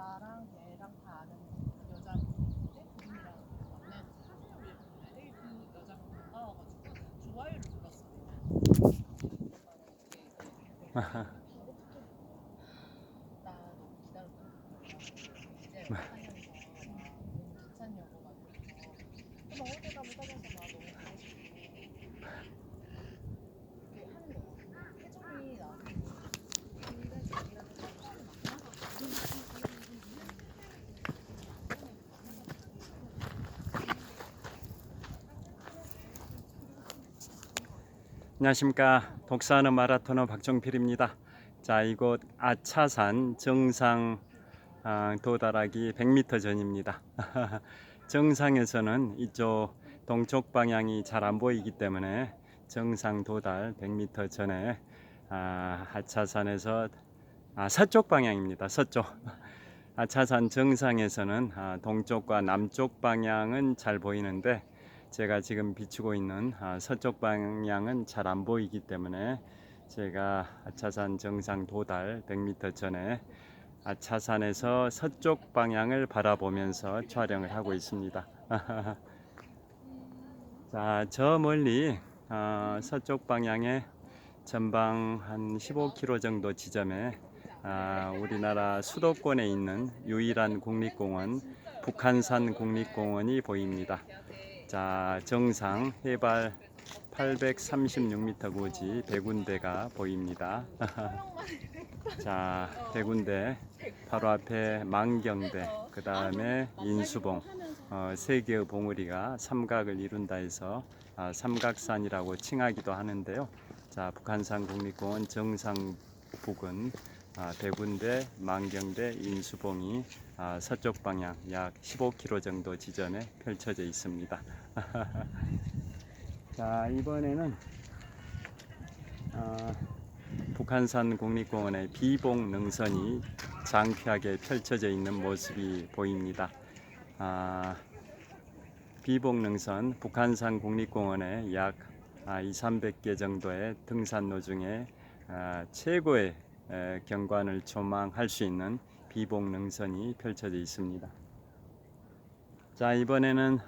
나랑 얘랑 다 아는 여자분인데 그분이랑 만나는 사진을 올렸는데 그 여자가 반가워가지고 좋아요를 눌렀어. 나 너무 기다렸던 이제 하면서 너무 귀찮냐고 막 이러면서 막 어디 가면 따라서 막 너무 보고 싶고 이렇게 하는 거야. 혜정이 나한테 근데 자기랑 안녕하십니까. 독서하는 마라토너 박종필입니다. 자, 이곳 아차산 정상 도달하기 100m 전입니다. 정상에서는 이쪽 동쪽 방향이 잘 안 보이기 때문에 정상 도달 100m 전에 아차산에서 서쪽 방향입니다. 서쪽. 아차산 정상에서는 동쪽과 남쪽 방향은 잘 보이는데 제가 지금 비추고 있는 서쪽 방향은 잘 안 보이기 때문에 제가 아차산 정상 도달 100m 전에 아차산에서 서쪽 방향을 바라보면서 촬영을 하고 있습니다. 자, 저 멀리 서쪽 방향에 전방 한 15km 정도 지점에 우리나라 수도권에 있는 유일한 국립공원 북한산 국립공원이 보입니다. 자, 정상 해발 836m 고지 백운대가 보입니다. 자, 백운대 바로 앞에 망경대, 그 다음에 인수봉, 세 개의 봉우리가 삼각을 이룬다 해서 삼각산이라고 칭하기도 하는데요. 자, 북한산 국립공원 정상 부근 백운대, 망경대, 인수봉이 서쪽 방향 약 15km 정도 지점에 펼쳐져 있습니다. 자, 이번에는 북한산 국립공원의 비봉 능선이 장피하게 펼쳐져 있는 모습이 보입니다. 비봉 능선 북한산 국립공원에 약 200~300개 정도의 등산로 중에 최고의 경관을 조망할 수 있는 비봉 능선이 펼쳐져 있습니다. 자, 이번에는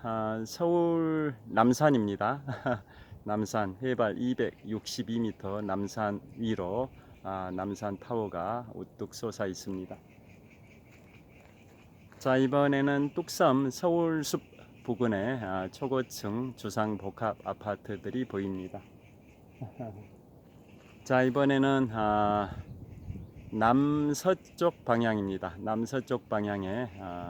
서울 남산입니다. 남산 해발 262m 남산 위로 남산 타워가 우뚝 솟아 있습니다. 자, 이번에는 뚝섬 서울숲 부근에 초고층 주상복합 아파트들이 보입니다. 자, 이번에는 남서쪽 방향입니다. 남서쪽 방향에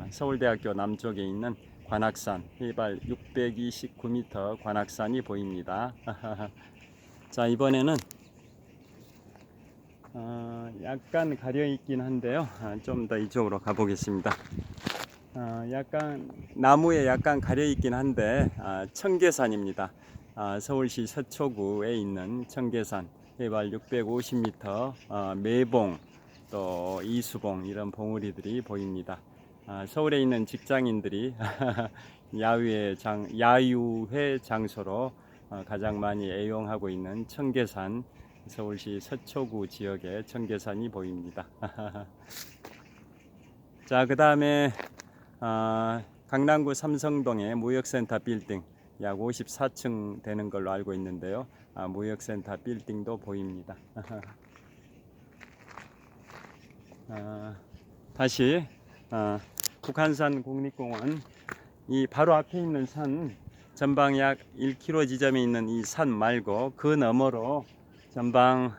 서울대학교 남쪽에 있는 관악산 해발 629m 관악산이 보입니다. 자, 이번에는 약간 가려 있긴 한데요. 좀 더 이쪽으로 가보겠습니다. 약간 나무에 약간 가려 있긴 한데 청계산입니다. 서울시 서초구에 있는 청계산 해발 650m 매봉 또 이수봉 이런 봉우리들이 보입니다. 서울에 있는 직장인들이 야유회 장소로 가장 많이 애용하고 있는 청계산 서울시 서초구 지역의 청계산이 보입니다. 자, 그 다음에 강남구 삼성동의 무역센터 빌딩 약 54층 되는 걸로 알고 있는데요. 무역센터 빌딩도 보입니다. 다시 북한산 국립공원 이 바로 앞에 있는 산 전방 약 1km 지점에 있는 이 산 말고 그 너머로 전방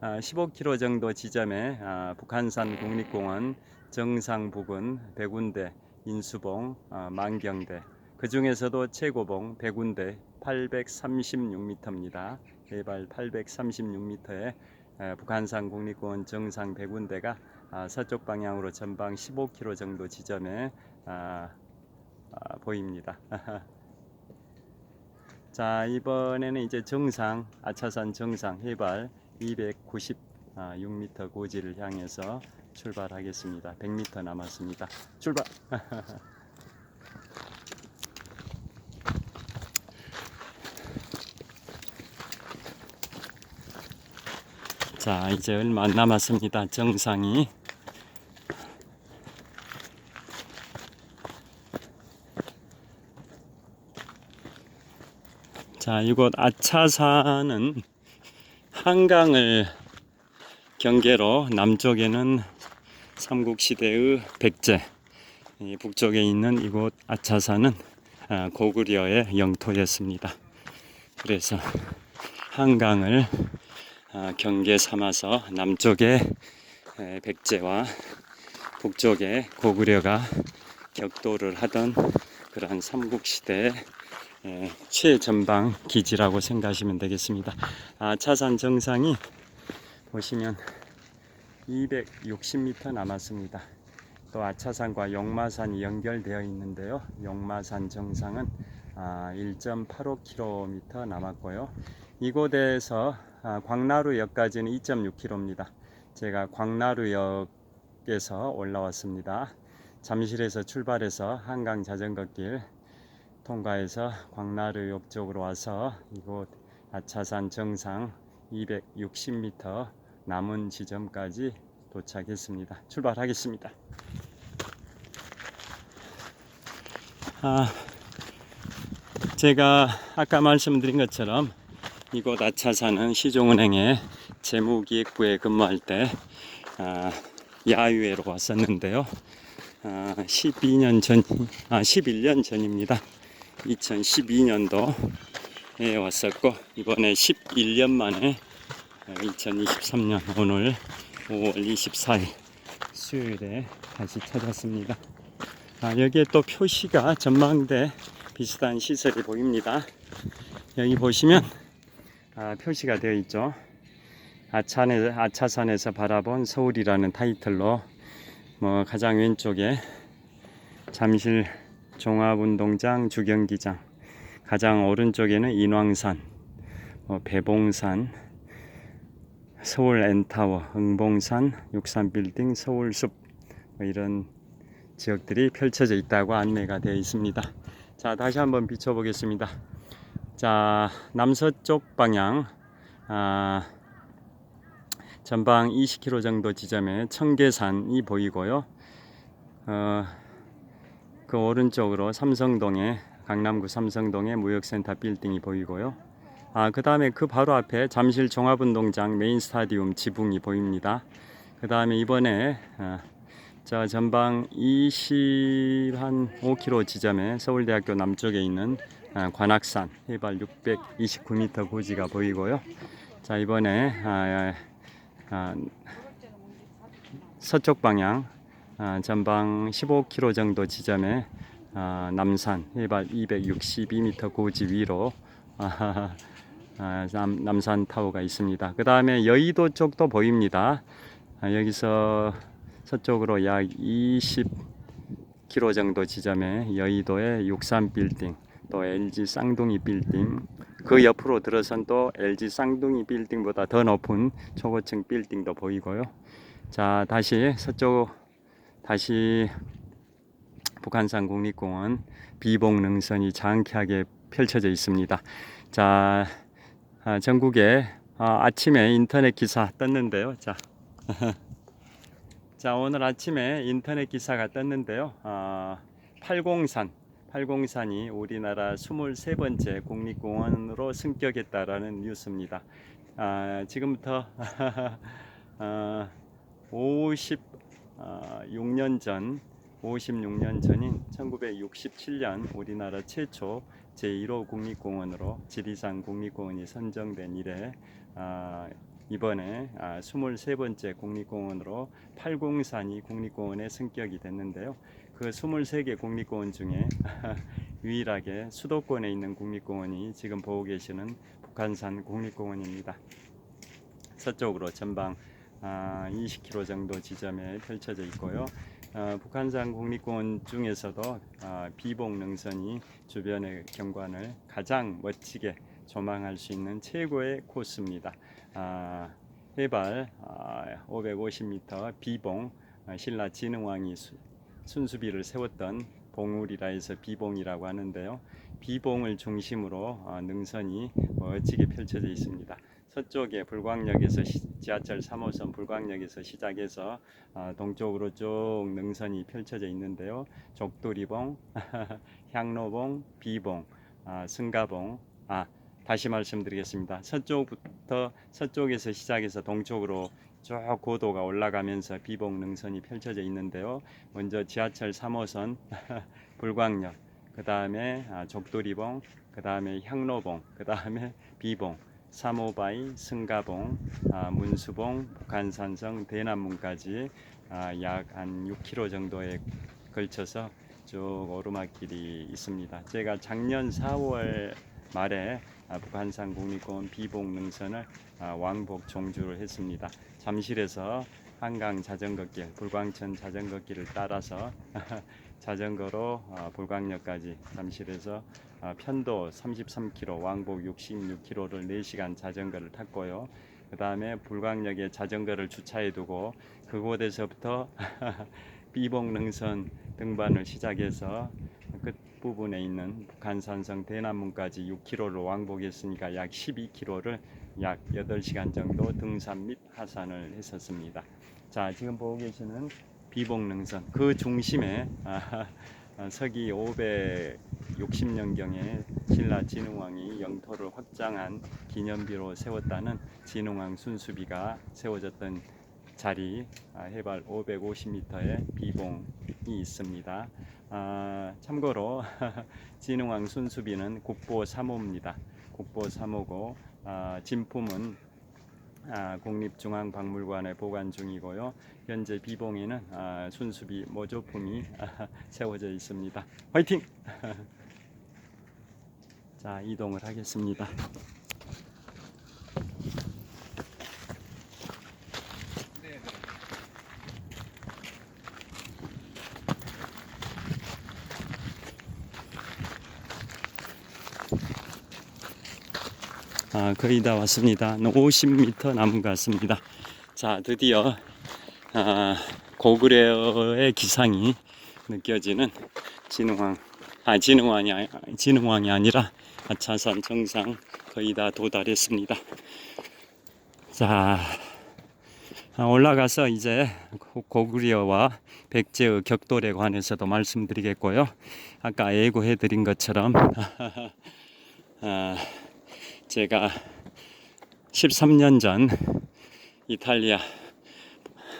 15km 정도 지점에 북한산 국립공원 정상 부근 백운대, 인수봉, 망경대 그 중에서도 최고봉 백운대 836m입니다. 해발 836m에 북한산 국립공원 정상 백운대가 서쪽 방향으로 전방 15km 정도 지점에 보입니다. 자, 이번에는 이제 정상 아차산 정상 해발 296m 고지를 향해서 출발하겠습니다. 100m 남았습니다. 출발! 자, 이제 얼마 안 남았습니다. 정상이 자, 이곳 아차산은 한강을 경계로 남쪽에는 삼국시대의 백제, 북쪽에 있는 이곳 아차산은 고구려의 영토였습니다. 그래서 한강을 경계 삼아서 남쪽에 백제와 북쪽에 고구려가 격돌을 하던 그러한 삼국시대 최전방 기지라고 생각하시면 되겠습니다. 아차산 정상이 보시면 260m 남았습니다. 또 아차산과 용마산이 연결되어 있는데요. 용마산 정상은 1.85km 남았고요. 이곳에서 광나루역까지는 2.6km입니다. 제가 광나루역에서 올라왔습니다. 잠실에서 출발해서 한강 자전거길 통과해서 광나루역 쪽으로 와서 이곳 아차산 정상 260m 남은 지점까지 도착했습니다. 출발하겠습니다. 제가 아까 말씀드린 것처럼 이곳 아차산은 시종은행의 재무기획부에 근무할 때 야유회로 왔었는데요. 11년 전입니다. 2012년도에 왔었고 이번에 11년 만에 2023년 오늘 5월 24일 수요일에 다시 찾았습니다. 여기에 또 표시가 전망대 비슷한 시설이 보입니다. 여기 보시면 표시가 되어 있죠. 아차산에서 바라본 서울이라는 타이틀로 가장 왼쪽에 잠실 종합운동장 주경기장, 가장 오른쪽에는 인왕산, 배봉산, 서울 N타워, 응봉산, 63빌딩, 서울숲 이런 지역들이 펼쳐져 있다고 안내가 되어 있습니다. 자, 다시 한번 비춰보겠습니다. 자, 남서쪽 방향 전방 20km 정도 지점에 청계산이 보이고요. 그 오른쪽으로 강남구 삼성동에 무역센터 빌딩이 보이고요. 그 다음에 그 바로 앞에 잠실 종합운동장 메인 스타디움 지붕이 보입니다. 그 다음에 이번에 저 전방 25km 지점에 서울대학교 남쪽에 있는 관악산 해발 629m 고지가 보이고요. 자, 이번에 서쪽 방향 전방 15km 정도 지점에 남산 해발 262m 고지 위로 남산 타워가 있습니다. 그 다음에 여의도 쪽도 보입니다. 여기서 서쪽으로 약 20km 정도 지점에 여의도의 63빌딩, 또 LG 쌍둥이 빌딩, 그 옆으로 들어선 또 LG 쌍둥이 빌딩보다 더 높은 초고층 빌딩도 보이고요. 자, 다시 북한산 국립공원 비봉 능선이 장쾌하게 펼쳐져 있습니다. 자, 전국에 아침에 인터넷 기사 떴는데요. 자, 오늘 아침에 인터넷 기사가 떴는데요. 803이 우리나라 23번째 국립공원으로 승격했다라는 뉴스입니다. 지금부터 56년 전인 1967년 우리나라 최초 제1호 국립공원으로 지리산 국립공원이 선정된 이래 이번에 23번째 국립공원으로 803이 국립공원에 승격이 됐는데요. 그 23개 국립공원 중에 유일하게 수도권에 있는 국립공원이 지금 보고 계시는 북한산 국립공원입니다. 서쪽으로 전방 20km 정도 지점에 펼쳐져 있고요. 북한산 국립공원 중에서도 비봉 능선이 주변의 경관을 가장 멋지게 조망할 수 있는 최고의 코스입니다. 해발 550m 비봉, 신라 진흥왕이 순수비를 세웠던 봉우리라 해서 비봉이라고 하는데요. 비봉을 중심으로 능선이 멋지게 펼쳐져 있습니다. 서쪽에 불광역에서 지하철 3호선 불광역에서 시작해서 동쪽으로 쭉 능선이 펼쳐져 있는데요. 족두리봉, 향로봉, 비봉, 승가봉, 다시 말씀드리겠습니다. 서쪽에서 시작해서 동쪽으로 쭉 고도가 올라가면서 비봉 능선이 펼쳐져 있는데요. 먼저 지하철 3호선 불광역, 그 다음에 족도리봉, 그 다음에 향로봉, 그 다음에 비봉, 삼오바이, 승가봉, 문수봉, 북한산성, 대남문까지 약 한 6km 정도에 걸쳐서 쭉 오르막길이 있습니다. 제가 작년 4월 말에 북한산 국립공원 비봉 능선을 왕복 종주를 했습니다. 잠실에서 한강 자전거길, 불광천 자전거길을 따라서 자전거로 불광역까지 잠실에서 편도 33km, 왕복 66km를 4시간 자전거를 탔고요. 그 다음에 불광역에 자전거를 주차해 두고 그곳에서부터 비봉 능선 등반을 시작해서 끝부분에 있는 북한산성 대남문까지 6km를 왕복했으니까 약 12km를 약 8시간 정도 등산 및 하산을 했었습니다. 자, 지금 보고 계시는 비봉 능선 그 중심에 서기 560년경에 신라 진흥왕이 영토를 확장한 기념비로 세웠다는 진흥왕 순수비가 세워졌던 자리, 해발 550m의 비봉이 있습니다. 참고로 진흥왕 순수비는 국보 3호입니다. 국보 3호고 진품은 국립중앙박물관에 보관 중이고요. 현재 비봉에는 순수비 모조품이 세워져 있습니다. 화이팅! 자, 이동을 하겠습니다. 거의 다 왔습니다. 50m 남은 것 같습니다. 자, 드디어 고구려의 기상이 느껴지는 진흥왕이 아니라 아차산 정상 거의 다 도달했습니다. 자, 올라가서 이제 고구려와 백제의 격돌에 관해서도 말씀드리겠고요. 아까 예고해 드린 것처럼 제가 13년 전 이탈리아,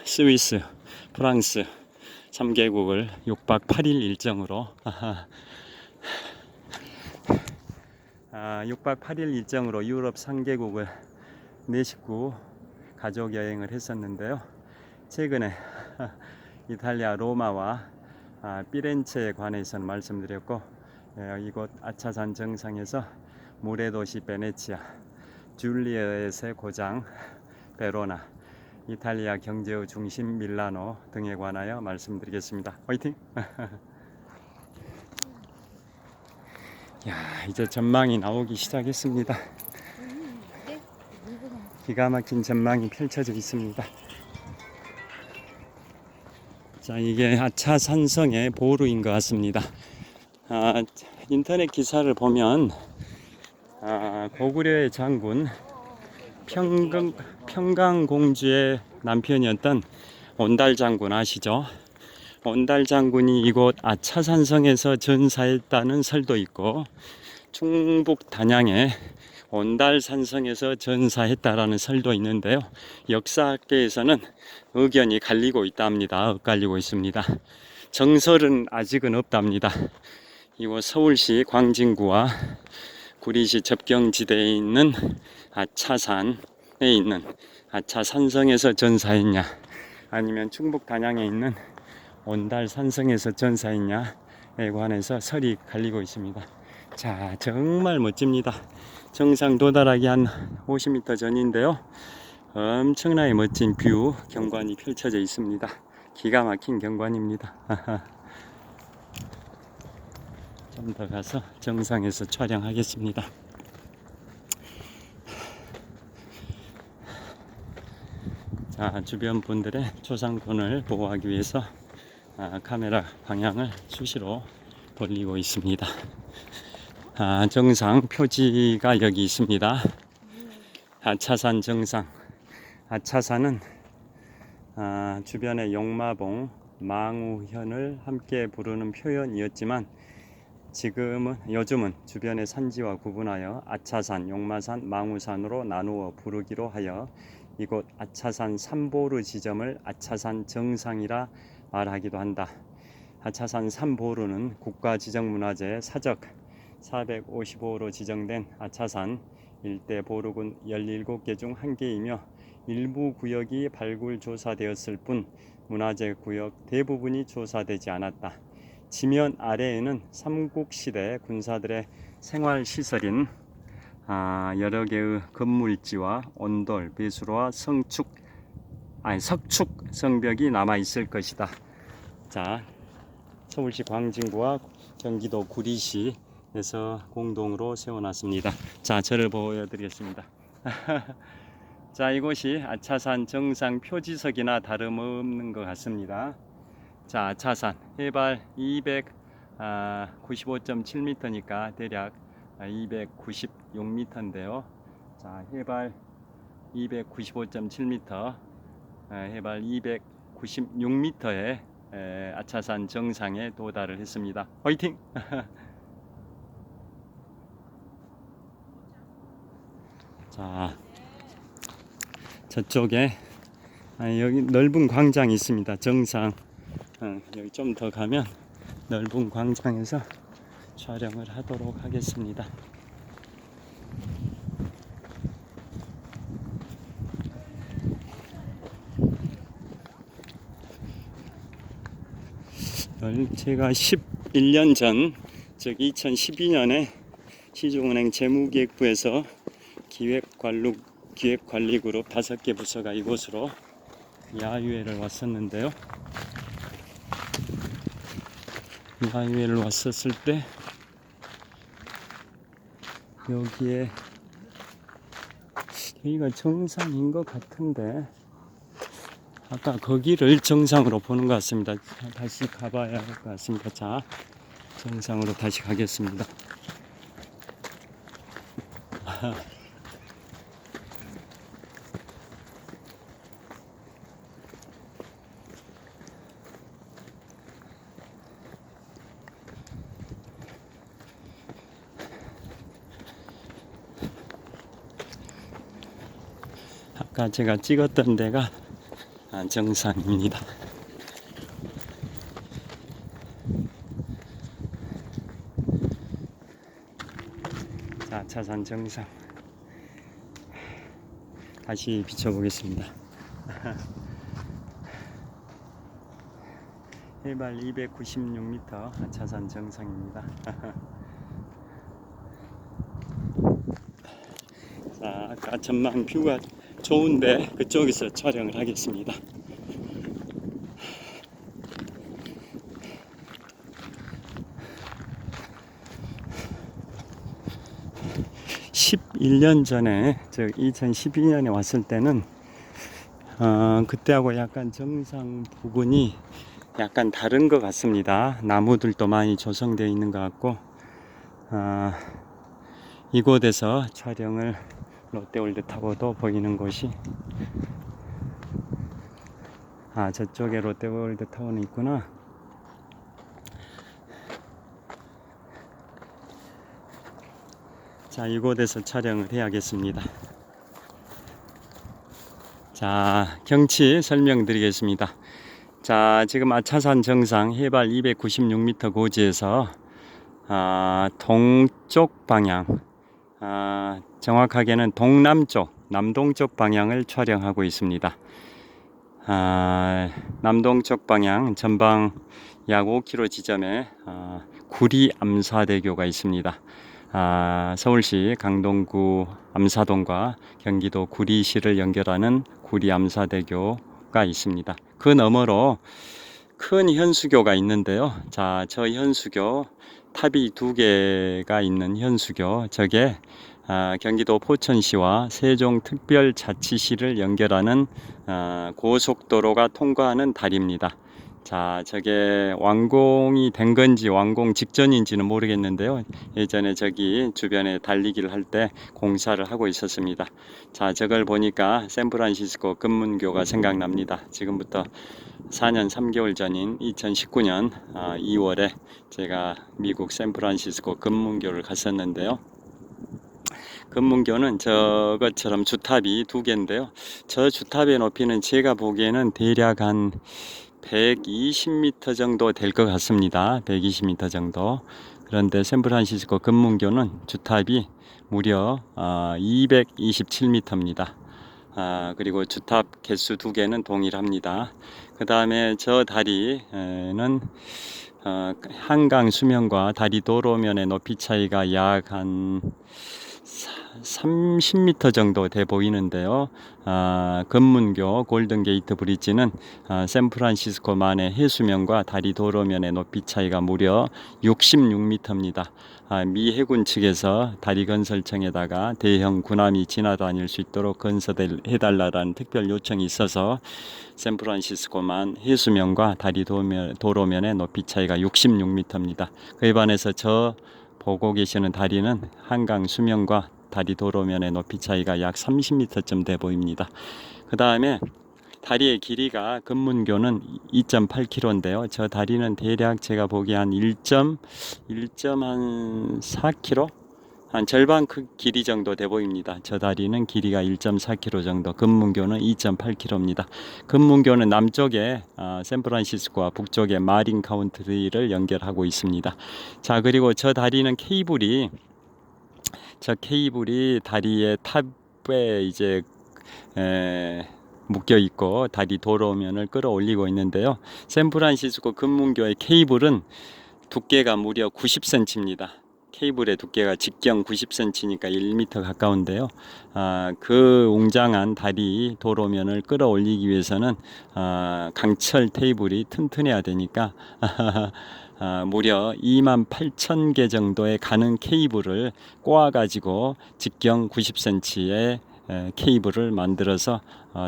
스위스, 프랑스 3개국을 6박 8일 일정으로 6박 8일 일정으로 유럽 3개국을 4식구 가족 여행을 했었는데요. 최근에 이탈리아 로마와 피렌체에 관해서는 말씀드렸고, 이곳 아차산 정상에서 물의 도시 베네치아, 줄리엣의 고장 베로나, 이탈리아 경제의 중심 밀라노 등에 관하여 말씀드리겠습니다. 화이팅! 야, 이제 전망이 나오기 시작했습니다. 기가 막힌 전망이 펼쳐져 있습니다. 자, 이게 아차산성의 보루인 것 같습니다. 인터넷 기사를 보면 고구려의 장군 평강공주의 남편이었던 온달 장군 아시죠? 온달 장군이 이곳 아차산성에서 전사했다는 설도 있고, 충북 단양의 온달산성에서 전사했다라는 설도 있는데요. 역사학계에서는 의견이 갈리고 있답니다. 엇갈리고 있습니다. 정설은 아직은 없답니다. 이곳 서울시 광진구와 구리시 접경지대에 있는 아차산에 있는 아차산성에서 전사했냐, 아니면 충북 단양에 있는 온달산성에서 전사했냐에 관해서 설이 갈리고 있습니다. 자, 정말 멋집니다. 정상 도달하기 한 50m 전인데요. 엄청나게 멋진 뷰 경관이 펼쳐져 있습니다. 기가 막힌 경관입니다. 좀 더 가서 정상에서 촬영하겠습니다. 자, 주변 분들의 초상권을 보호하기 위해서 카메라 방향을 수시로 돌리고 있습니다. 정상 표지가 여기 있습니다. 아차산 정상. 아차산은 주변의 용마봉, 망우현을 함께 부르는 표현이었지만 요즘은 주변의 산지와 구분하여 아차산, 용마산, 망우산으로 나누어 부르기로 하여 이곳 아차산 삼보루 지점을 아차산 정상이라 말하기도 한다. 아차산 삼보루는 국가지정문화재 사적 455호로 지정된 아차산 일대 보루군 17개 중 한 개이며 일부 구역이 발굴 조사되었을 뿐 문화재 구역 대부분이 조사되지 않았다. 지면 아래에는 삼국시대 군사들의 생활시설인 여러 개의 건물지와 온돌, 배수로와 석축 성벽이 남아 있을 것이다. 자, 서울시 광진구와 경기도 구리시에서 공동으로 세워놨습니다. 자, 저를 보여드리겠습니다. 자, 이곳이 아차산 정상 표지석이나 다름없는 것 같습니다. 자, 아차산 해발 295.7m니까 대략 296m인데요. 자, 해발 295.7m, 해발 296m에 아차산 정상에 도달을 했습니다. 화이팅! 자, 저쪽에 여기 넓은 광장이 있습니다. 정상 여기 좀 더 가면 넓은 광장에서 촬영을 하도록 하겠습니다. 제가 11년 전, 즉 2012년에 시중은행 재무기획부에서 기획관리그룹 5개 부서가 이곳으로 야유회를 왔었는데요. 야유회를 왔었을 때 여기가 정상인 것 같은데 아까 거기를 정상으로 보는 것 같습니다. 다시 가봐야 할 것 같습니다. 자, 정상으로 다시 가겠습니다. 아까 제가 찍었던 데가 정상입니다. 자, 아차산 정상 다시 비춰보겠습니다. 해발 296m 아차산 정상입니다. 자, 아까 전망 뷰가 좋은데 그쪽에서 촬영을 하겠습니다. (11년) 전에 즉 2012년에 왔을 때는 그때하고 약간 정상 부근이 약간 다른 것 같습니다. 나무들도 많이 조성되어 있는 것 같고 이곳에서 촬영을 롯데월드타워도 보이는 곳이 저쪽에 롯데월드타워는 있구나. 자, 이곳에서 촬영을 해야겠습니다. 자, 경치 설명드리겠습니다. 자, 지금 아차산 정상 해발 296m 고지에서 동쪽 방향, 정확하게는 동남쪽, 남동쪽 방향을 촬영하고 있습니다. 남동쪽 방향 전방 약 5km 지점에 구리 암사대교가 있습니다. 서울시 강동구 암사동과 경기도 구리시를 연결하는 구리 암사대교가 있습니다. 그 너머로 큰 현수교가 있는데요. 자, 저 현수교 탑이 2개가 있는 현수교, 저게 경기도 포천시와 세종특별자치시를 연결하는 고속도로가 통과하는 다리입니다. 자, 저게 완공이 된 건지 완공 직전인지는 모르겠는데요. 예전에 저기 주변에 달리기를 할 때 공사를 하고 있었습니다. 자, 저걸 보니까 샌프란시스코 금문교가 생각납니다. 지금부터 4년 3개월 전인 2019년 2월에 제가 미국 샌프란시스코 금문교를 갔었는데요. 금문교는 저것처럼 주탑이 두 개인데요. 저 주탑의 높이는 제가 보기에는 대략 한 120m 정도 될 것 같습니다. 120m 정도. 그런데 샌프란시스코 금문교는 주탑이 무려 227m입니다. 그리고 주탑 개수 두 개는 동일합니다. 그 다음에 저 다리는 한강 수면과 다리 도로면의 높이 차이가 약 한 30m 정도 돼 보이는데요. 금문교 골든게이트 브릿지는 샌프란시스코만의 해수면과 다리 도로면의 높이 차이가 무려 66m입니다. 미 해군 측에서 다리 건설청에다가 대형 군함이 지나다닐 수 있도록 건설해달라는 특별 요청이 있어서 샌프란시스코만 해수면과 다리 도로면의 높이 차이가 66m입니다. 그에 반해서 저 보고 계시는 다리는 한강 수면과 다리 도로면의 높이 차이가 약 30m쯤 돼 보입니다. 그 다음에 다리의 길이가 금문교는 2.8km인데요. 저 다리는 대략 제가 보기에 한 1.4km? 한 절반 길이 정도 돼 보입니다. 저 다리는 길이가 1.4km 정도, 금문교는 2.8km입니다. 금문교는 남쪽에 샌프란시스코와 북쪽에 마린 카운티를 연결하고 있습니다. 자, 그리고 저 다리는 케이블이 다리의 탑에 이제 묶여 있고 다리 도로면을 끌어올리고 있는데요. 샌프란시스코 금문교의 케이블은 두께가 무려 90cm입니다. 케이블의 두께가 직경 90cm니까 1m 가까운데요. 그 웅장한 다리 도로면을 끌어올리기 위해서는 강철 테이블이 튼튼해야 되니까 무려 28,000개 정도의 가는 케이블을 꼬아가지고 직경 90cm의 케이블을 만들어서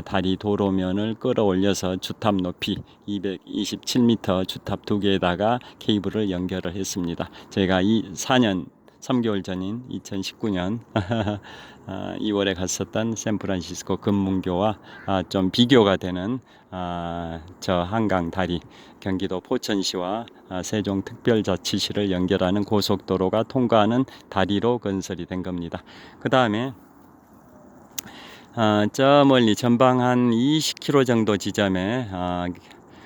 다리 도로면을 끌어올려서 주탑 높이 227m 주탑 두 개에다가 케이블을 연결을 했습니다. 제가 4년 3개월 전인 2019년 2월에 갔었던 샌프란시스코 금문교와 좀 비교가 되는 저 한강 다리, 경기도 포천시와 세종특별자치시를 연결하는 고속도로가 통과하는 다리로 건설이 된 겁니다. 그 다음에 저 멀리 전방 한 20km 정도 지점에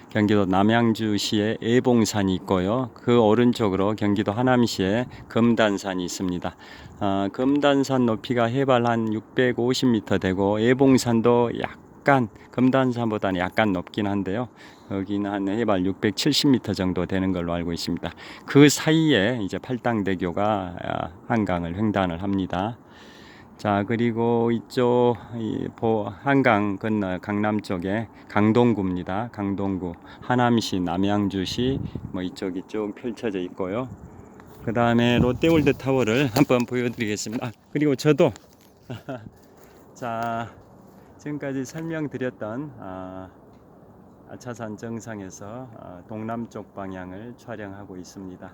경기도 남양주시에 애봉산이 있고요. 그 오른쪽으로 경기도 하남시에 금단산이 있습니다. 금단산 높이가 해발 한 650m 되고 애봉산도 약간 금단산보다는 약간 높긴 한데요. 여기는 한 해발 670m 정도 되는 걸로 알고 있습니다. 그 사이에 이제 팔당대교가 한강을 횡단을 합니다. 자, 그리고 이쪽 한강 건너 강남 쪽에 강동구입니다. 강동구, 하남시, 남양주시 뭐 이쪽이 쭉 펼쳐져 있고요. 그 다음에 롯데월드 타워를 한번 보여드리겠습니다. 그리고 저도 자, 지금까지 설명드렸던 아차산 정상에서 동남쪽 방향을 촬영하고 있습니다.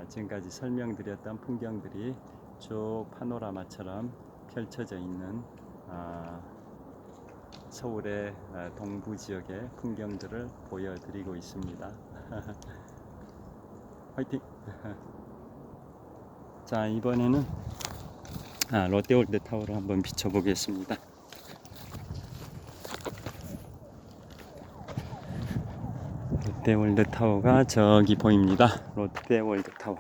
지금까지 설명드렸던 풍경들이 쭉 파노라마처럼 펼쳐져 있는 서울의 동부 지역의 풍경들을 보여드리고 있습니다. 화이팅! 자, 이번에는 롯데월드 타워를 한번 비춰보겠습니다. 롯데월드 타워가 저기 보입니다. 롯데월드 타워.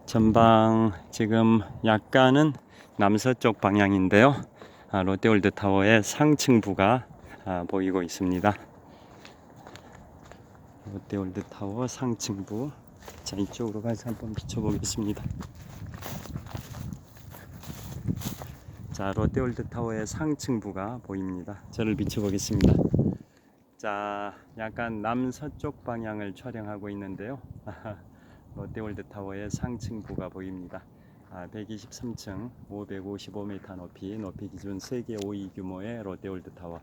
전방 지금 약간은 남서쪽 방향인데요. 롯데월드 타워의 상층부가 보이고 있습니다. 롯데월드 타워 상층부. 자, 이쪽으로 가서 한번 비춰보겠습니다. 자, 롯데월드 타워의 상층부가 보입니다. 저를 비춰보겠습니다. 자, 약간 남서쪽 방향을 촬영하고 있는데요. 롯데월드 타워의 상층부가 보입니다. 123층 555m 높이 기준 세계 5위 규모의 롯데월드 타워.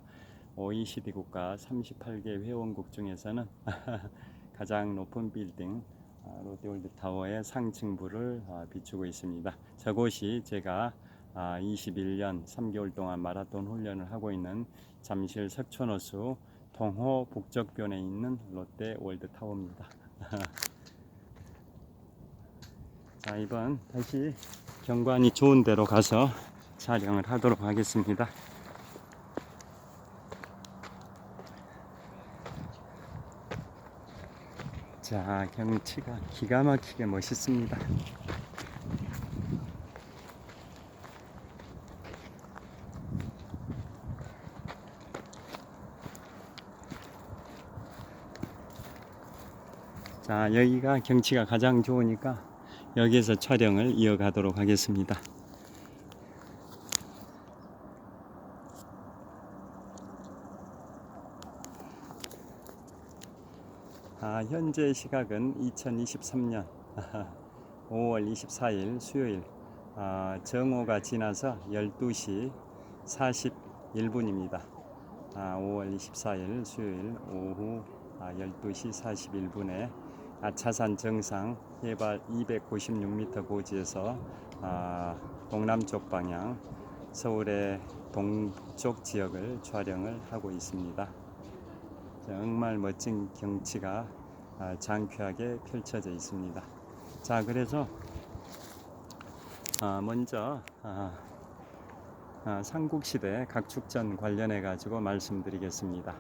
OECD 국가 38개 회원국 중에서는 가장 높은 빌딩 롯데월드타워의 상층부를 비추고 있습니다. 저곳이 제가 21년 3개월 동안 마라톤 훈련을 하고 있는 잠실 석촌호수 동호 북적변에 있는 롯데월드타워입니다. 자, 이번 다시 경관이 좋은 데로 가서 촬영을 하도록 하겠습니다. 자, 경치가 기가 막히게 멋있습니다. 자, 여기가 경치가 가장 좋으니까 여기에서 촬영을 이어가도록 하겠습니다. 현재 시각은 2023년 5월 24일 수요일 정오가 지나서 12시 41분입니다. 5월 24일 수요일 오후 12시 41분에 아차산 정상 해발 296m 고지에서 동남쪽 방향 서울의 동쪽 지역을 촬영을 하고 있습니다. 정말 멋진 경치가 장쾌하게 펼쳐져 있습니다. 자, 그래서 먼저 삼국시대 각축전 관련해 가지고 말씀드리겠습니다.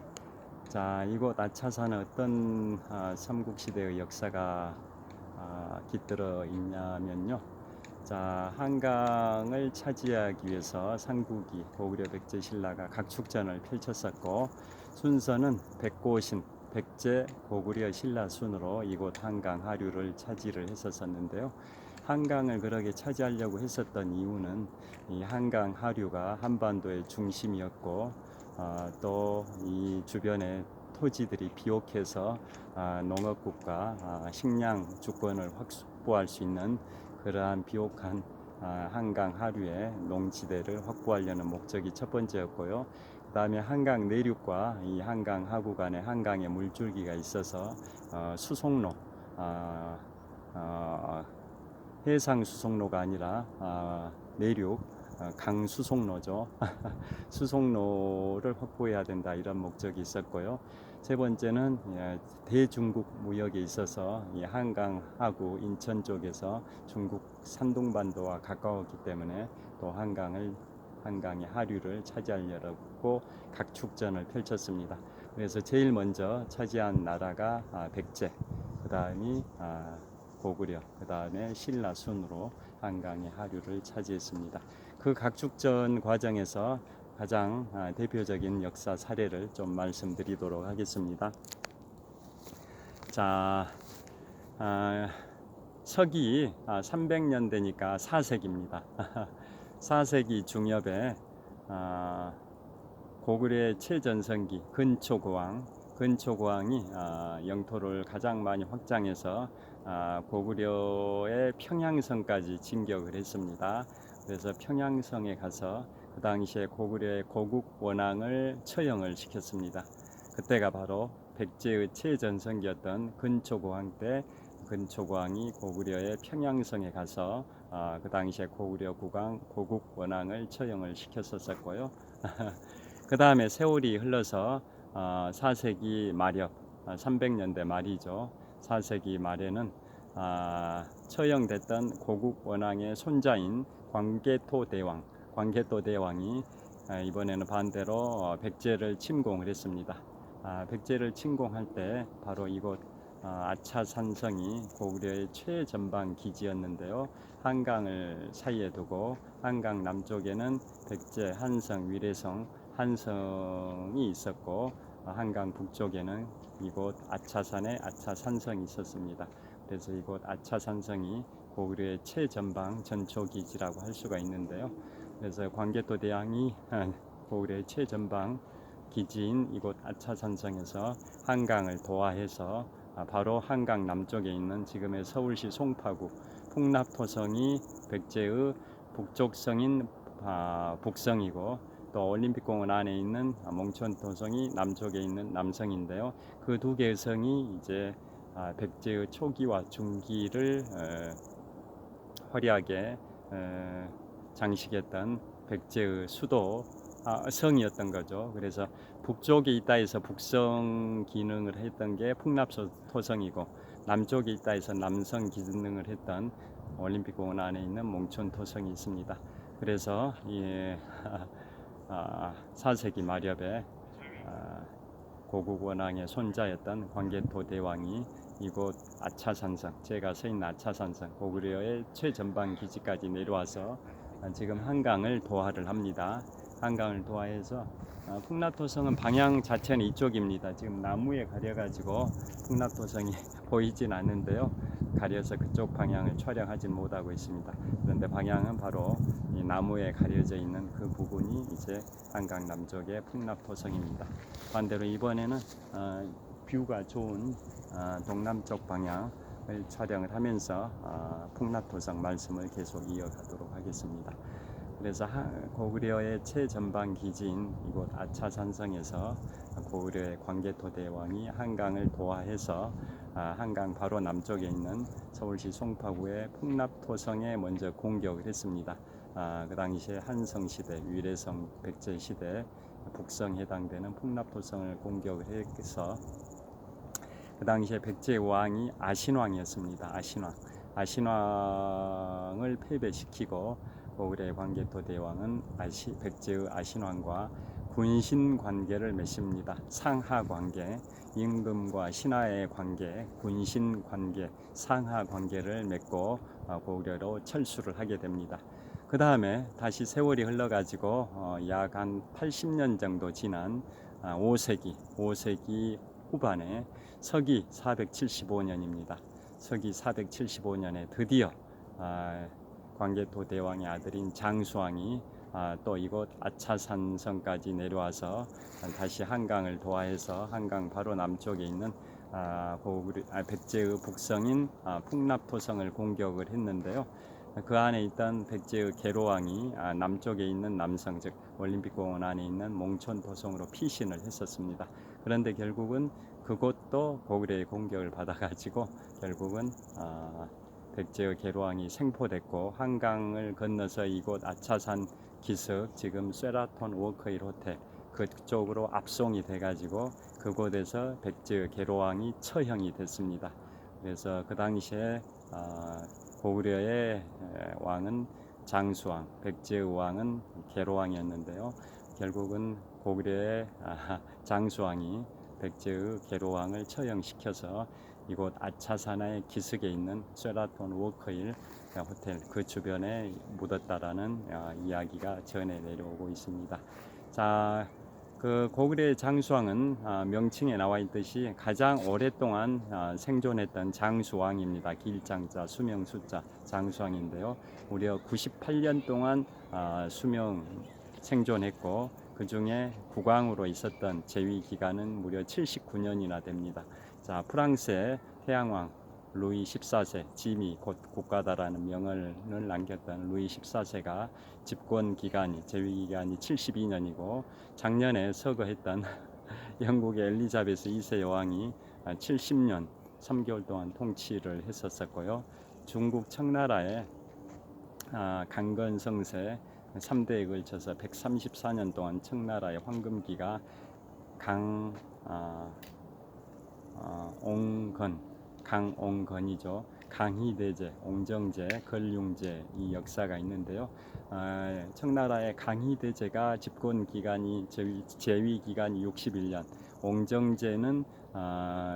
자, 이곳 아차산은 어떤 삼국시대의 역사가 깃들어 있냐면요. 자, 한강을 차지하기 위해서 삼국이 고구려 백제 신라가 각축전을 펼쳤었고, 순서는 백고신 백제 고구려 신라 순으로 이곳 한강 하류를 차지를 했었는데요. 한강을 그렇게 차지하려고 했었던 이유는 이 한강 하류가 한반도의 중심이었고, 또 이 주변의 토지들이 비옥해서 농업국가 식량 주권을 확보할 수 있는 그러한 비옥한 한강 하류의 농지대를 확보하려는 목적이 첫 번째였고요. 그 다음에 한강 내륙과 이 한강 하구 간에 한강의 물줄기가 있어서 수송로, 해상 수송로가 아니라 내륙 강 수송로죠. 수송로를 확보해야 된다, 이런 목적이 있었고요. 세 번째는 대중국 무역에 있어서 이 한강 하구 인천 쪽에서 중국 산둥반도와 가까웠기 때문에 또 한강의 하류를 차지하려고 각축전을 펼쳤습니다. 그래서 제일 먼저 차지한 나라가 백제, 그 다음이 고구려, 그 다음에 신라 순으로 한강의 하류를 차지했습니다. 그 각축전 과정에서 가장 대표적인 역사 사례를 좀 말씀드리도록 하겠습니다. 자, 서기 300년대니까 4세기입니다. 4세기 중엽에 고구려의 최전성기 근초고왕이 영토를 가장 많이 확장해서 고구려의 평양성까지 진격을 했습니다. 그래서 평양성에 가서 그 당시에 고구려의 고국 원앙을 처형을 시켰습니다. 그때가 바로 백제의 최전성기였던 근초고왕 때 근초고왕이 고구려의 평양성에 가서 그 당시에 고구려 고국 원앙을 처형을 시켰었고요. 그 다음에 세월이 흘러서 4세기 말엽 300년대 말이죠. 4세기 말에는 처형됐던 고국 원앙의 손자인 광개토 대왕이 이번에는 반대로 백제를 침공을 했습니다. 백제를 침공할 때 바로 이곳 아차산성이 고구려의 최전방 기지였는데요. 한강을 사이에 두고 한강 남쪽에는 백제, 한성, 위례성, 한성이 있었고, 한강 북쪽에는 이곳 아차산에 아차산성이 있었습니다. 그래서 이곳 아차산성이 고구려의 최전방 전초기지라고 할 수가 있는데요. 그래서 광개토 대왕이 고구려의 최전방 기지인 이곳 아차산성에서 한강을 도하해서 바로 한강 남쪽에 있는 지금의 서울시 송파구 풍납토성이 백제의 북쪽성인 북성이고, 또 올림픽공원 안에 있는 몽촌토성이 남쪽에 있는 남성인데요. 그 두 개의 성이 이제 백제의 초기와 중기를 화려하게 장식했던 백제의 수도 성이었던 거죠. 그래서 북쪽에 있다 해서 북성 기능을 했던 게 풍납토성이고, 남쪽에 있다 해서 남성 기능을 했던 올림픽공원 안에 있는 몽촌토성이 있습니다. 그래서 4세기 말엽에 고국 원왕의 손자였던 광개토 대왕이 이곳 아차산성, 제가 서 있는 아차산성 고구려의 최전방 기지까지 내려와서 지금 한강을 도하를 합니다. 한강을 도하해서 풍납토성은 방향 자체는 이쪽입니다. 지금 나무에 가려가지고 풍납토성이 보이진 않는데요. 가려서 그쪽 방향을 촬영하진 못하고 있습니다. 그런데 방향은 바로 이 나무에 가려져 있는 그 부분이 이제 한강 남쪽의 풍납토성입니다. 반대로 이번에는 뷰가 좋은 동남쪽 방향을 촬영을 하면서 풍납토성 말씀을 계속 이어가도록 하겠습니다. 그래서 고구려의 최전방 기지인 이곳 아차산성에서 고구려의 광개토 대왕이 한강을 도하해서 한강 바로 남쪽에 있는 서울시 송파구의 풍납토성에 먼저 공격을 했습니다. 그 당시에 한성시대, 위례성, 백제시대 북성에 해당되는 풍납토성을 공격을 해서 그 당시에 백제 왕이 아신왕이었습니다. 아신왕을 패배시키고 고구려의 광개토 대왕은 백제의 아신왕과 군신 관계를 맺습니다. 상하 관계, 임금과 신하의 관계, 군신 관계, 상하 관계를 맺고 고구려로 철수를 하게 됩니다. 그 다음에 다시 세월이 흘러가지고 약 한 80년 정도 지난 5세기 후반에 서기 475년입니다. 서기 475년에 드디어 광개토 대왕의 아들인 장수왕이 또 이곳 아차산성까지 내려와서 다시 한강을 도하해서 한강 바로 남쪽에 있는 백제의 북성인 풍납토성을 공격을 했는데요. 그 안에 있던 백제의 계로왕이 남쪽에 있는 남성, 즉 올림픽공원 안에 있는 몽촌토성으로 피신을 했었습니다. 그런데 결국은 그곳도 고구려의 공격을 받아가지고 결국은 백제의 계로왕이 생포됐고, 한강을 건너서 이곳 아차산 기슭, 지금 쉐라톤 워크힐 호텔 그쪽으로 압송이 돼가지고 그곳에서 백제의 계로왕이 처형이 됐습니다. 그래서 그 당시에 고구려의 왕은 장수왕, 백제의 왕은 계로왕이었는데요. 결국은 고구려의 장수왕이 백제의 계로왕을 처형시켜서 이곳 아차산의 기슭에 있는 쉐라톤 워크힐 호텔 그 주변에 묻었다라는 이야기가 전해 내려오고 있습니다. 자, 그 고구려의 장수왕은 명칭에 나와 있듯이 가장 오랫동안 생존했던 장수왕입니다. 길장자, 수명 숫자 장수왕인데요. 무려 98년 동안 수명 생존했고, 그 중에 국왕으로 있었던 재위 기간은 무려 79년이나 됩니다. 자, 프랑스의 태양왕 루이 14세, 짐이 곧 국가다라는 명언을 남겼던 루이 14세가 집권 기간이, 재위 기간이 72년이고, 작년에 서거했던 영국의 엘리자베스 2세 여왕이 70년 3개월 동안 통치를 했었고요. 중국 청나라의 강건성세 3대에 걸쳐서 134년 동안 청나라의 황금기가 강옹건이죠. 강희대제, 옹정제, 걸륭제 이 역사가 있는데요. 청나라의 강희대제가 집권 기간이 재위 기간이 61년, 옹정제는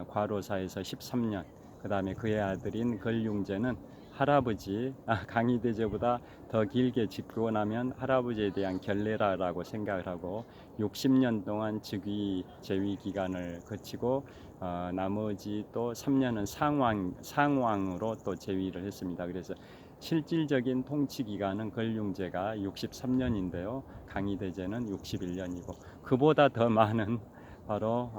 과로사에서 13년, 그 다음에 그의 아들인 걸륭제는 할아버지 강희대제보다 더 길게 집권하면 할아버지에 대한 결례라고 생각을 하고 60년 동안 재위 기간을 거치고 나머지 또 3년은 상왕으로 또 재위를 했습니다. 그래서 실질적인 통치 기간은 걸륭제가 63년인데요. 강희대제는 61년이고, 그보다 더 많은 바로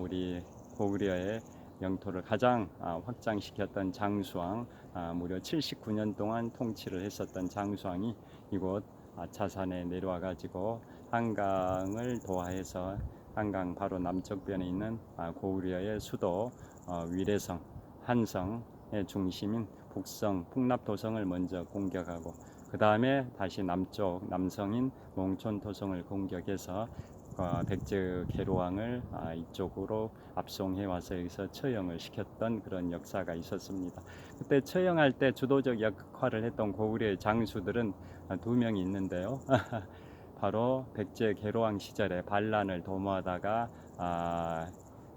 우리 고구려의 영토를 가장 확장시켰던 장수왕, 무려 79년 동안 통치를 했었던 장수왕이 이곳 아차산에 내려와 가지고 한강을 도하해서 한강 바로 남쪽변에 있는 고구려의 수도 위례성, 한성의 중심인 북성, 풍납도성을 먼저 공격하고 그 다음에 다시 남쪽 남성인 몽촌도성을 공격해서 백제 계로왕을 이쪽으로 압송해 와서 여기서 처형을 시켰던 그런 역사가 있었습니다. 그때 처형할 때 주도적 역할을 했던 고구려의 장수들은 두 명이 있는데요. 바로 백제 계로왕 시절에 반란을 도모하다가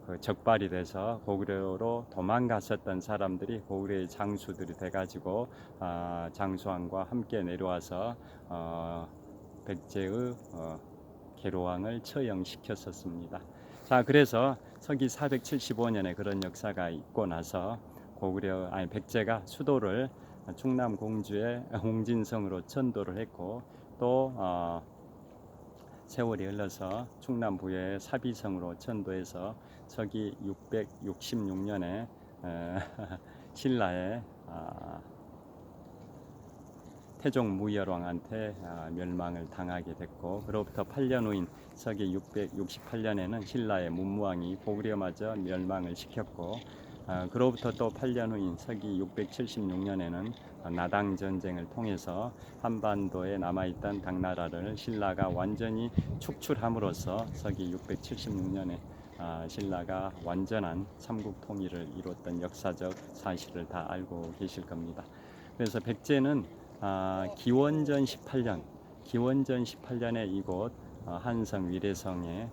그 적발이 돼서 고구려로 도망갔었던 사람들이 고구려의 장수들이 돼가지고 장수왕과 함께 내려와서 백제의 계로왕을 처형시켰었습니다. 자, 그래서 서기 475년에 그런 역사가 있고 나서 백제가 수도를 충남 공주의 홍진성으로 전도를 했고 또 세월이 흘러서 충남 부여의 사비성으로 전도해서 서기 666년에 신라의 태종 무열왕한테 멸망을 당하게 됐고 그로부터 8년 후인 서기 668년에는 신라의 문무왕이 고구려마저 멸망을 시켰고 그로부터 또 8년 후인 서기 676년에는 나당 전쟁을 통해서 한반도에 남아있던 당나라를 신라가 완전히 축출함으로써 서기 676년에 신라가 완전한 삼국 통일을 이뤘던 역사적 사실을 다 알고 계실 겁니다. 그래서 백제는 기원전 18년에 이곳 한성 위례성에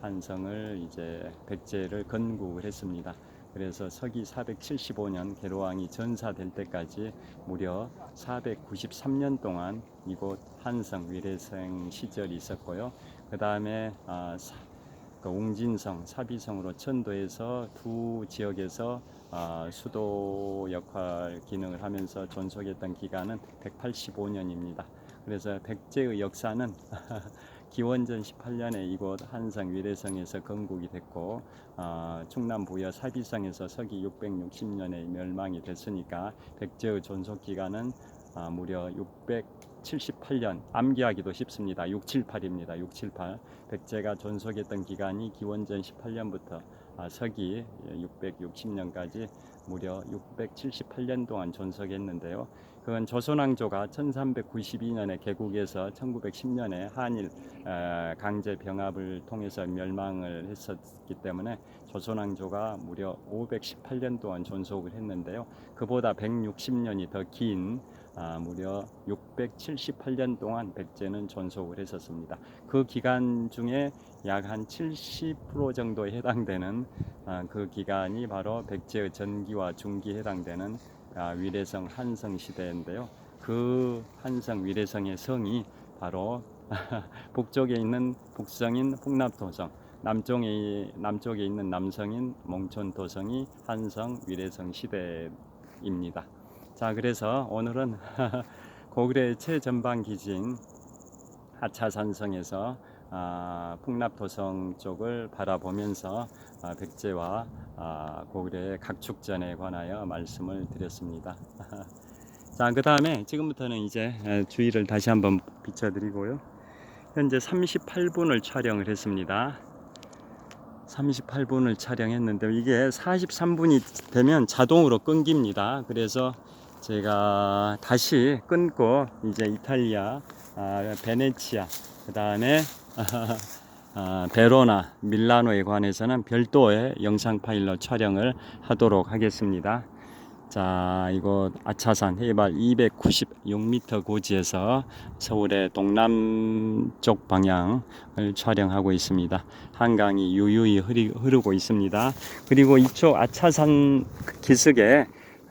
한성을 이제 백제를 건국을 했습니다. 그래서 서기 475년 계로왕이 전사될 때까지 무려 493년 동안 이곳 한성 위례성 시절이 있었고요. 그 다음에 옹진성, 사비성으로 천도해서 두 지역에서 수도 역할 기능을 하면서 존속했던 기간은 185년입니다. 그래서 백제의 역사는 기원전 18년에 이곳 한성 위례성에서 건국이 됐고 충남 부여 사비성에서 서기 660년에 멸망이 됐으니까 백제의 존속 기간은 무려 678년, 암기하기도 쉽습니다. 678입니다. 678. 백제가 존속했던 기간이 기원전 18년부터 서기 660년까지 무려 678년 동안 존속했는데요. 그건 조선왕조가 1392년에 개국해서 1910년에 한일 강제 병합을 통해서 멸망을 했었기 때문에 조선왕조가 무려 518년 동안 존속을 했는데요. 그보다 160년이 더 긴 무려 678년 동안 백제는 존속을 했었습니다. 그 기간 중에 약 한 70% 정도에 해당되는 그 기간이 바로 백제의 전기와 중기에 해당되는 위례성 한성 시대인데요. 그 한성 위례성의 성이 바로 북쪽에 있는 북성인 풍납도성, 남쪽에 있는 남성인 몽촌도성이 한성 위례성 시대입니다. 자, 그래서 오늘은 고구려의 최전방 기지인 하차산성에서 풍납도성 쪽을 바라보면서 백제와 고구려의 각축전에 관하여 말씀을 드렸습니다. 자, 그 다음에 지금부터는 이제 주의를 다시 한번 비춰드리고요. 현재 38분을 촬영을 했습니다. 38분을 촬영했는데 이게 43분이 되면 자동으로 끊깁니다. 그래서 제가 다시 끊고 이제 이탈리아 베네치아 그 다음에 베로나 밀라노에 관해서는 별도의 영상 파일로 촬영을 하도록 하겠습니다. 자, 이곳 아차산 해발 296m 고지에서 서울의 동남쪽 방향을 촬영하고 있습니다. 한강이 유유히 흐르고 있습니다. 그리고 이쪽 아차산 기슭에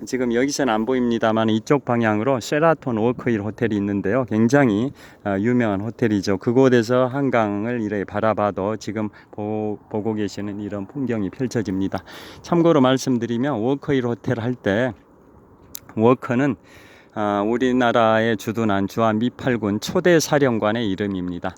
지금 여기서는 안 보입니다만 이쪽 방향으로 셰라톤 워크힐 호텔이 있는데요. 굉장히 유명한 호텔이죠. 그곳에서 한강을 이렇게 바라봐도 지금 보고 계시는 이런 풍경이 펼쳐집니다. 참고로 말씀드리면 워크힐 호텔 할 때 워커는 우리나라에 주둔한 주한 미팔군 초대 사령관의 이름입니다.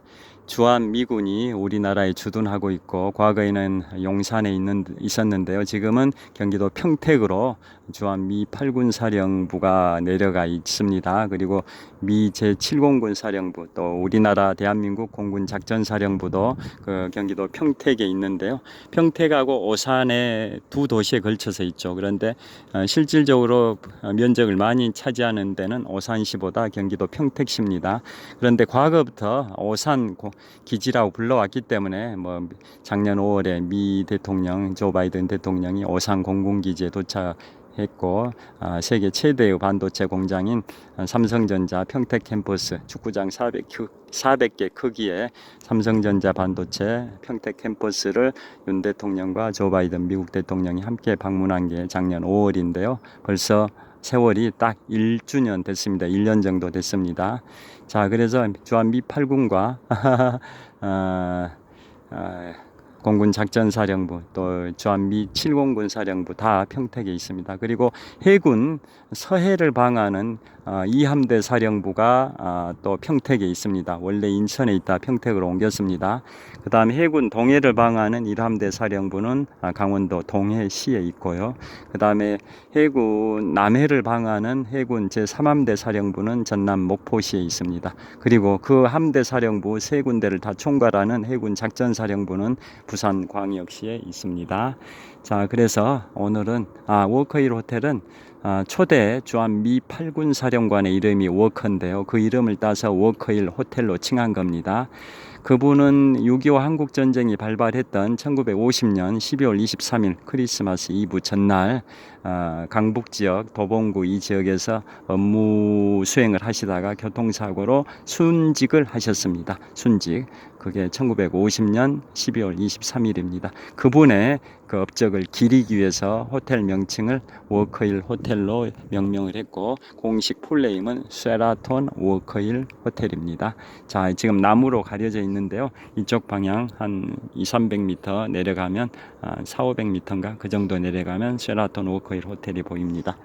주한미군이 우리나라에 주둔하고 있고 과거에는 용산에 있었는데요. 지금은 경기도 평택으로 주한미 8군 사령부가 내려가 있습니다. 그리고 미 제7공군 사령부 또 우리나라 대한민국 공군 작전사령부도 그 경기도 평택에 있는데요. 평택하고 오산의 두 도시에 걸쳐서 있죠. 그런데 실질적으로 면적을 많이 차지하는 데는 오산시보다 경기도 평택시입니다. 그런데 과거부터 오산 기지라고 불러왔기 때문에 뭐 작년 5월에 미 대통령 조 바이든 대통령이 오산 공군기지에 도착했고 세계 최대의 반도체 공장인 삼성전자 평택 캠퍼스 축구장 400개 크기의 삼성전자 반도체 평택 캠퍼스를 윤 대통령과 조 바이든 미국 대통령이 함께 방문한 게 작년 5월인데요. 벌써 세월이 딱 1주년 됐습니다. 1년 정도 됐습니다. 자, 그래서 주한미 8군과 공군 작전사령부 또 주한미 7공군 사령부 다 평택에 있습니다. 그리고 해군 서해를 방어하는 2함대 사령부가 또 평택에 있습니다. 원래 인천에 있다 평택으로 옮겼습니다. 그 다음 해군 동해를 방어하는 1함대 사령부는 강원도 동해시에 있고요. 그 다음에 해군 남해를 방어하는 해군 제3함대 사령부는 전남 목포시에 있습니다. 그리고 그 함대 사령부 세 군데를 다 총괄하는 해군 작전사령부는 부산 광역시에 있습니다. 자, 그래서 오늘은 워커힐 호텔은 초대 주한미 8군 사령관의 이름이 워커인데요. 그 이름을 따서 워커힐 호텔로 칭한 겁니다. 그분은 6.25 한국전쟁이 발발했던 1950년 12월 23일 크리스마스 이브 전날 강북지역 도봉구 이 지역에서 업무 수행을 하시다가 교통사고로 순직을 하셨습니다. 순직. 그게 1950년 12월 23일입니다. 그분의 그 업적을 기리기 위해서 호텔 명칭을 워커힐 호텔로 명명을 했고 공식 풀네임은 쉐라톤 워커힐 호텔입니다. 자, 지금 나무로 가려져 있는데요. 이쪽 방향 한 200~300m 내려가면 400~500m인가 그 정도 내려가면 쉐라톤 워커힐 호텔이 보입니다.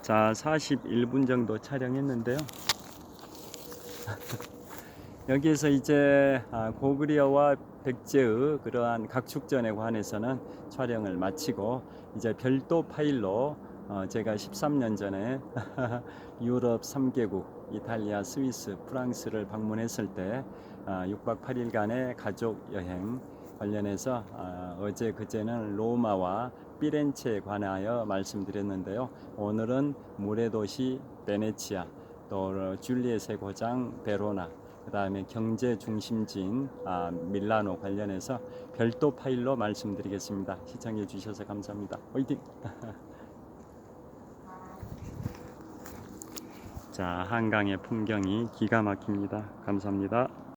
자, 41분 정도 촬영했는데요. 여기에서 이제 고구려와 백제의 그러한 각축전에 관해서는 촬영을 마치고 이제 별도 파일로 제가 13년 전에 유럽 3개국 이탈리아, 스위스, 프랑스를 방문했을 때 6박 8일간의 가족 여행 관련해서 어제 그제는 로마와 피렌체에 관하여 말씀드렸는데요. 오늘은 물의 도시 베네치아, 또 줄리엣의 고장 베로나, 그 다음에 경제 중심지인 밀라노 관련해서 별도 파일로 말씀드리겠습니다. 시청해 주셔서 감사합니다. 화이팅! 자, 한강의 풍경이 기가 막힙니다. 감사합니다.